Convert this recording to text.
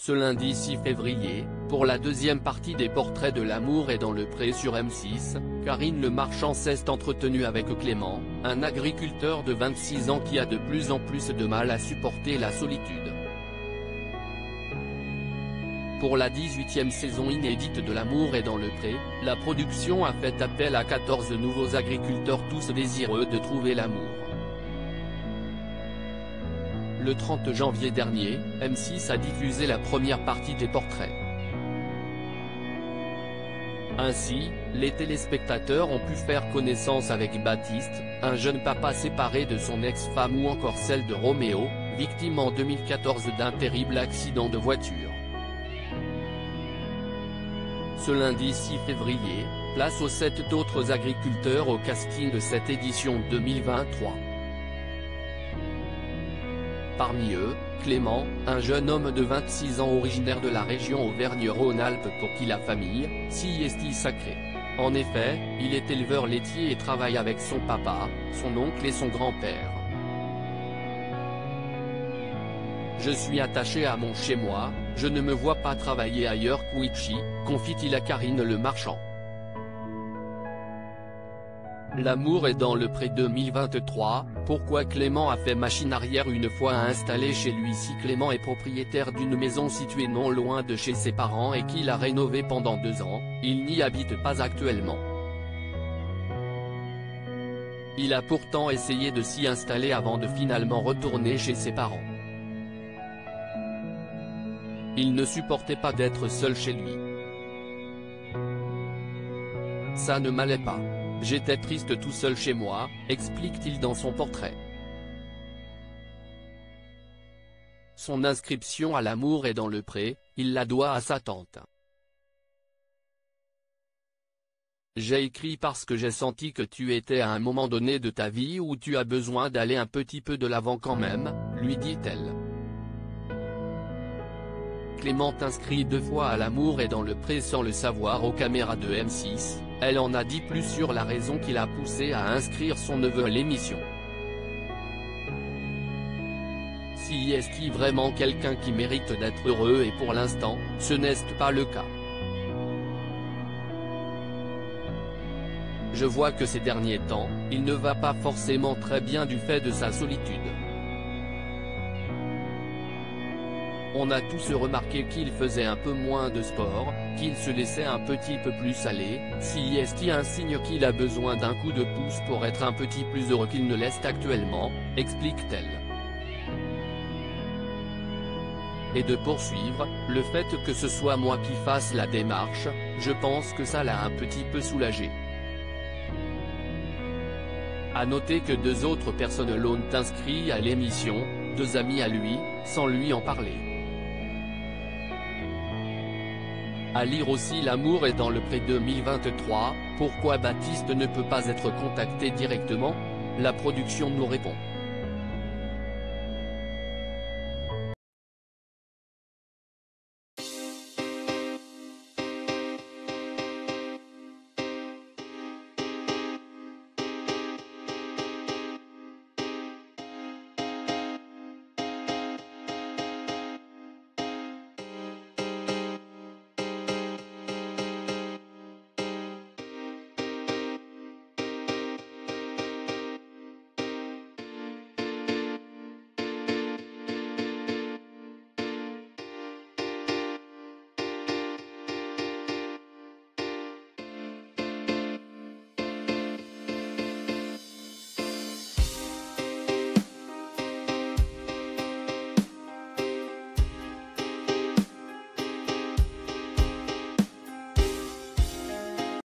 Ce lundi 6 février, pour la deuxième partie des Portraits de l'amour et dans le pré sur M6, Karine Le Marchand s'est entretenue avec Clément, un agriculteur de 26 ans qui a de plus en plus de mal à supporter la solitude. Pour la 18e saison inédite de L'amour est dans le pré, la production a fait appel à 14 nouveaux agriculteurs tous désireux de trouver l'amour. Le 30 janvier dernier, M6 a diffusé la première partie des portraits. Ainsi, les téléspectateurs ont pu faire connaissance avec Baptiste, un jeune papa séparé de son ex-femme ou encore celle de Roméo, victime en 2014 d'un terrible accident de voiture. Ce lundi 6 février, place aux 7 autres agriculteurs au casting de cette édition 2023. Parmi eux, Clément, un jeune homme de 26 ans originaire de la région Auvergne-Rhône-Alpes pour qui la famille, si est sacrée. En effet, il est éleveur laitier et travaille avec son papa, son oncle et son grand-père. Je suis attaché à mon chez-moi, je ne me vois pas travailler ailleurs qu'Ouichi, confie-t-il à Karine Le Marchand. L'amour est dans le pré 2023, pourquoi Clément a fait machine arrière une fois installé chez lui. Si Clément est propriétaire d'une maison située non loin de chez ses parents et qu'il a rénové pendant 2 ans, il n'y habite pas actuellement. Il a pourtant essayé de s'y installer avant de finalement retourner chez ses parents. Il ne supportait pas d'être seul chez lui. Ça ne m'allait pas. J'étais triste tout seul chez moi, explique-t-il dans son portrait. Son inscription à L'amour est dans le pré, il la doit à sa tante. J'ai écrit parce que j'ai senti que tu étais à un moment donné de ta vie où tu as besoin d'aller un petit peu de l'avant quand même, lui dit-elle. Clément inscrit 2 fois à L'amour est dans le pré sans le savoir aux caméras de M6, elle en a dit plus sur la raison qui l'a poussé à inscrire son neveu à l'émission. Si est-il vraiment quelqu'un qui mérite d'être heureux et pour l'instant, ce n'est pas le cas. Je vois que ces derniers temps, il ne va pas forcément très bien du fait de sa solitude. On a tous remarqué qu'il faisait un peu moins de sport, qu'il se laissait un petit peu plus aller, si est-il un signe qu'il a besoin d'un coup de pouce pour être un petit plus heureux qu'il ne l'est actuellement, explique-t-elle. Et de poursuivre, le fait que ce soit moi qui fasse la démarche, je pense que ça l'a un petit peu soulagé. À noter que 2 autres personnes l'ont inscrit à l'émission, 2 amis à lui, sans lui en parler. À lire aussi L'amour est dans le pré 2023, pourquoi Baptiste ne peut pas être contacté directement? La production nous répond.